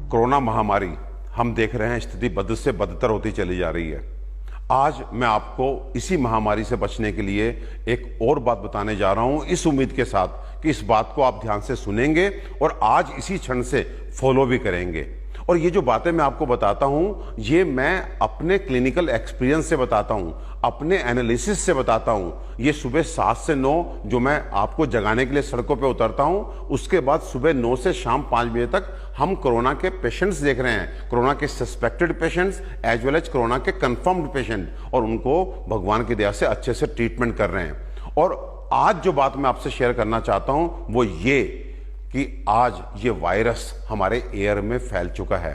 Corona महामारी हम देख रहे हैं, स्थिति बद से बदतर होती चली जा रही है। आज मैं आपको इसी महामारी से बचने के लिए एक और बात बताने जा रहा हूं, इस उम्मीद के साथ कि इस बात को आप ध्यान से सुनेंगे और आज इसी क्षण से फॉलो भी करेंगे। और ये जो बातें मैं आपको बताता हूं, ये मैं अपने क्लिनिकल एक्सपीरियंस से बताता हूं, अपने एनालिसिस से बताता हूं। ये सुबह 7 से 9 जो मैं आपको जगाने के लिए सड़कों पे उतरता हूं, उसके बाद सुबह 9 से शाम 5 बजे तक हम कोरोना के पेशेंट्स देख रहे हैं, कोरोना के suspected patients as well as corona के कंफर्म्ड पेशेंट, और उनको भगवान की दया से अच्छे से ट्रीटमेंट कर रहे हैं। और आज जो बात मैं आपसे शेयर करना चाहता हूं वो ये कि आज ये वायरस हमारे एयर में फैल चुका है,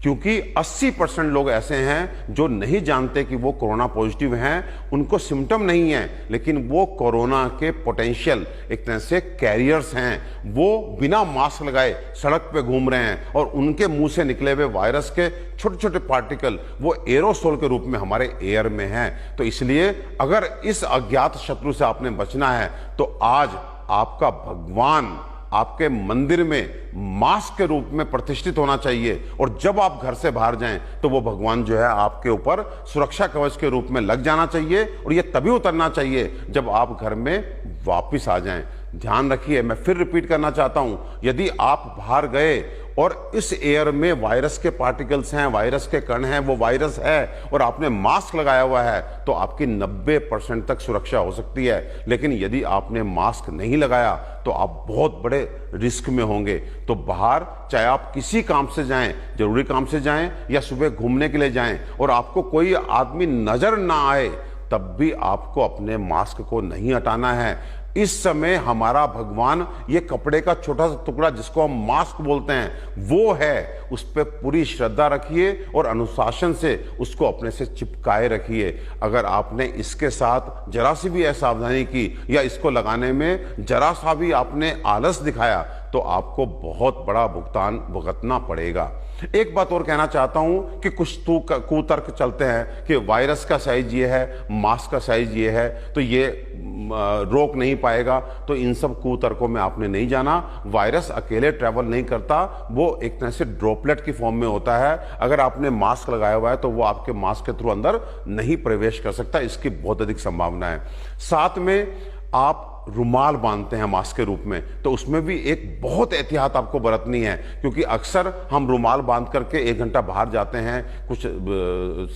क्योंकि 80% लोग ऐसे हैं जो नहीं जानते कि वो कोरोना पॉजिटिव हैं, उनको सिम्टम नहीं है, लेकिन वो कोरोना के पोटेंशियल एक तरह से कैरियर्स हैं। वो बिना मास्क लगाए सड़क पे घूम रहे हैं और उनके मुंह से निकले हुए वायरस के छोटे छोटे पार्टिकल वो एरोसोल के रूप में हमारे एयर में हैं। तो इसलिए अगर इस अज्ञात शत्रु से आपने बचना है तो आज आपका भगवान आपके मंदिर में मास्क के रूप में प्रतिष्ठित होना चाहिए, और जब आप घर से बाहर जाएं तो वो भगवान जो है आपके ऊपर सुरक्षा कवच के रूप में लग जाना चाहिए, और ये तभी उतरना चाहिए जब आप घर में वापस आ जाएं। ध्यान रखिए, मैं फिर रिपीट करना चाहता हूं, यदि आप बाहर गए और इस एयर में वायरस के पार्टिकल्स हैं, वायरस के कण हैं, वो वायरस है और आपने मास्क लगाया हुआ है तो आपकी 90% तक सुरक्षा हो सकती है। लेकिन यदि आपने मास्क नहीं लगाया तो आप बहुत बड़े रिस्क में होंगे। तो बाहर चाहे आप किसी काम से जाएं, जरूरी काम से जाएं या सुबह घूमने के लिए जाएं, और आपको कोई आदमी नजर ना आए, तब भी आपको अपने मास्क को नहीं हटाना है। इस समय हमारा भगवान ये कपड़े का छोटा सा टुकड़ा जिसको हम मास्क बोलते हैं वो है, उस पर पूरी श्रद्धा रखिए और अनुशासन से उसको अपने से चिपकाए रखिए। अगर आपने इसके साथ जरा सी भी असावधानी की या इसको लगाने में जरा सा भी आपने आलस दिखाया तो आपको बहुत बड़ा भुगतान भुगतना पड़ेगा। एक बात और कहना चाहता हूं कि कुछ तो कुतर्क चलते हैं कि वायरस का साइज ये है, मास्क का साइज ये है, तो ये रोक नहीं पाएगा। तो इन सब कुतर्कों में आपने नहीं जाना। वायरस अकेले ट्रैवल नहीं करता, वो एक तरह से ड्रॉपलेट की फॉर्म में होता है। अगर आपने मास्क लगाया हुआ है तो वो आपके मास्क के थ्रू अंदर नहीं प्रवेश कर सकता, इसकी बहुत अधिक संभावना है। साथ में आप रुमाल बांधते हैं मास्क के रूप में, तो उसमें भी एक बहुत एहतियात आपको बरतनी है, क्योंकि अक्सर हम रुमाल बांध करके 1 घंटा बाहर जाते हैं, कुछ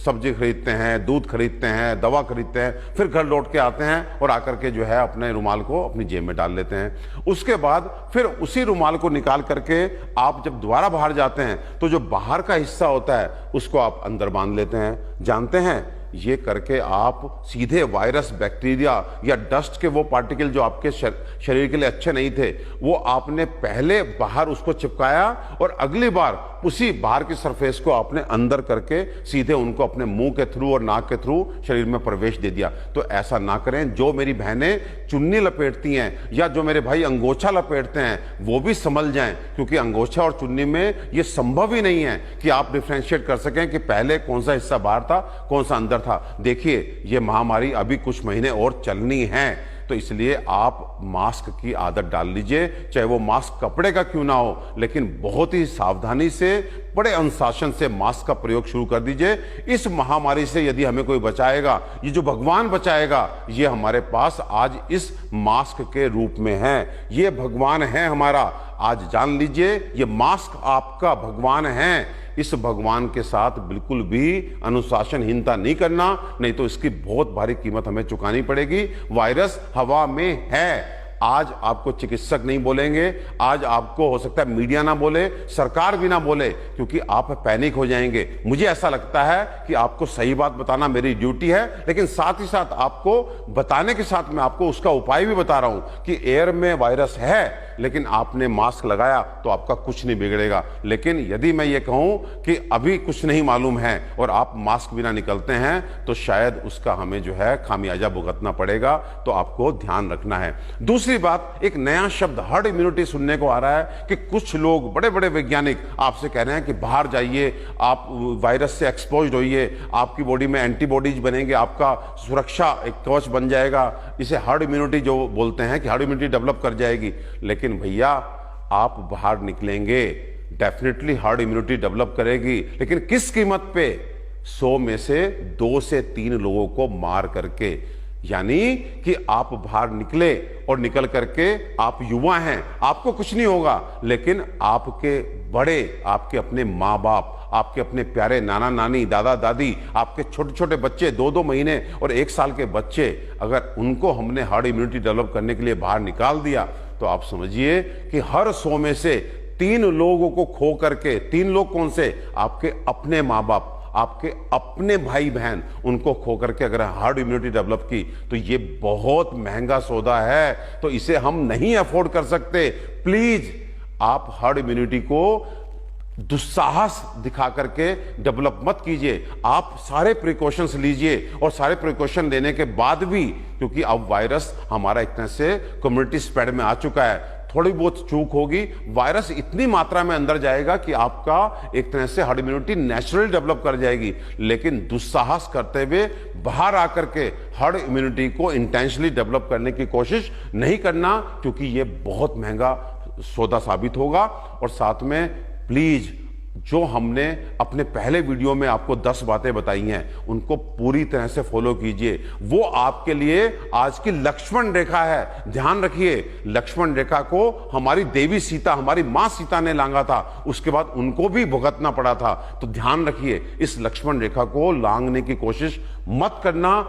सब्जी खरीदते हैं, दूध खरीदते हैं, दवा खरीदते हैं, फिर घर लौट के आते हैं और आकर के जो है अपने रुमाल को अपनी जेब में डाल लेते हैं। उसके बाद फिर उसी रुमाल को निकाल करके आप जब दोबारा बाहर जाते हैं तो जो बाहर का हिस्सा होता है उसको आप अंदर बांध लेते हैं। जानते हैं, ये करके आप सीधे वायरस, बैक्टीरिया या डस्ट के वो पार्टिकल जो आपके शरीर के लिए अच्छे नहीं थे, वो आपने पहले बाहर उसको चिपकाया और अगली बार उसी बाहर की सरफेस को आपने अंदर करके सीधे उनको अपने मुंह के थ्रू और नाक के थ्रू शरीर में प्रवेश दे दिया। तो ऐसा ना करें। जो मेरी बहनें चुन्नी लपेटती हैं या जो मेरे भाई अंगोछा लपेटते हैं वो भी संभल जाएं, क्योंकि अंगोछा और चुन्नी में ये संभव ही नहीं है कि आप डिफ्रेंशिएट कर सकें कि पहले कौन सा हिस्सा बाहर था, कौन सा अंदर था। देखिए, ये महामारी अभी कुछ महीने और चलनी है, तो इसलिए आप मास्क की आदत डाल लीजिए, चाहे वो मास्क कपड़े का क्यों ना हो, लेकिन बहुत ही सावधानी से, बड़े अनुशासन से मास्क का प्रयोग शुरू कर दीजिए। इस महामारी से यदि हमें कोई बचाएगा, ये जो भगवान बचाएगा, ये हमारे पास आज इस मास्क के रूप में है। ये भगवान है हमारा। आज जान लीजिए, ये मास्क आपका भगवान है। इस भगवान के साथ बिल्कुल भी अनुशासनहीनता नहीं करना, नहीं तो इसकी बहुत भारी कीमत हमें चुकानी पड़ेगी। वायरस हवा में है। आज आपको चिकित्सक नहीं बोलेंगे, आज आपको हो सकता है मीडिया ना बोले, सरकार भी ना बोले, क्योंकि आप पैनिक हो जाएंगे। मुझे ऐसा लगता है कि आपको सही बात बताना मेरी ड्यूटी है, लेकिन साथ ही साथ आपको बताने के साथ मैं आपको उसका उपाय भी बता रहा हूं कि एयर में वायरस है, लेकिन आपने मास्क लगाया तो आपका कुछ नहीं बिगड़ेगा। लेकिन यदि मैं ये कहूं कि अभी कुछ नहीं मालूम है और आप मास्क बिना निकलते हैं, तो शायद उसका हमें जो है खामियाजा भुगतना पड़ेगा। तो आपको ध्यान रखना है। दूसरी बात, एक नया शब्द हर्ड इम्यूनिटी सुनने को आ रहा है कि कुछ लोग, बड़े बड़े वैज्ञानिक आपसे कह रहे हैं कि बाहर जाइए, आप वायरस से एक्सपोज्ड होइए, आपकी बॉडी में एंटीबॉडीज बनेंगे, आपका सुरक्षा एक कवच बन जाएगा। इसे हर्ड इम्यूनिटी जो बोलते हैं कि हर्ड इम्यूनिटी डेवलप कर जाएगी। लेकिन भैया, आप बाहर निकलेंगे, डेफिनेटली हार्ड इम्यूनिटी डेवलप करेगी, लेकिन किस कीमत पे? 100 में से 2 से 3 लोगों को मार करके। यानी कि आप बाहर निकले और निकल करके, आप युवा हैं, आपको कुछ नहीं होगा, लेकिन आपके बड़े, आपके अपने माँ बाप, आपके अपने प्यारे नाना नानी, दादा दादी, आपके छोटे छोटे बच्चे, 2-2 महीने और 1 साल के बच्चे, अगर उनको हमने हार्ड इम्यूनिटी डेवलप करने के लिए बाहर निकाल दिया, तो आप समझिए कि हर 100 में से 3 लोगों को खो करके, 3 लोग कौन से? आपके अपने माँ बाप, आपके अपने भाई बहन, उनको खो करके अगर हार्ड इम्यूनिटी डेवलप की, तो ये बहुत महंगा सौदा है, तो इसे हम नहीं अफोर्ड कर सकते। प्लीज आप हार्ड इम्यूनिटी को दुस्साहस दिखा करके डेवलप मत कीजिए। आप सारे प्रिकॉशंस लीजिए, और सारे प्रिकॉशन लेने के बाद भी, क्योंकि अब वायरस हमारा एक तरह से कम्युनिटी स्प्रेड में आ चुका है, थोड़ी बहुत चूक होगी, वायरस इतनी मात्रा में अंदर जाएगा कि आपका एक तरह से हार्ड इम्यूनिटी नेचुरली डेवलप कर जाएगी। लेकिन दुस्साहस करते हुए बाहर आकर के हार्ड इम्यूनिटी को इंटेंशनली डेवलप करने की कोशिश नहीं करना, क्योंकि ये बहुत महंगा सौदा साबित होगा। और साथ में प्लीज, जो हमने अपने पहले वीडियो में आपको 10 बातें बताई हैं, उनको पूरी तरह से फॉलो कीजिए। वो आपके लिए आज की लक्ष्मण रेखा है। ध्यान रखिए, लक्ष्मण रेखा को हमारी देवी सीता, हमारी मां सीता ने लांघा था, उसके बाद उनको भी भुगतना पड़ा था। तो ध्यान रखिए, इस लक्ष्मण रेखा को लांघने की कोशिश मत करना।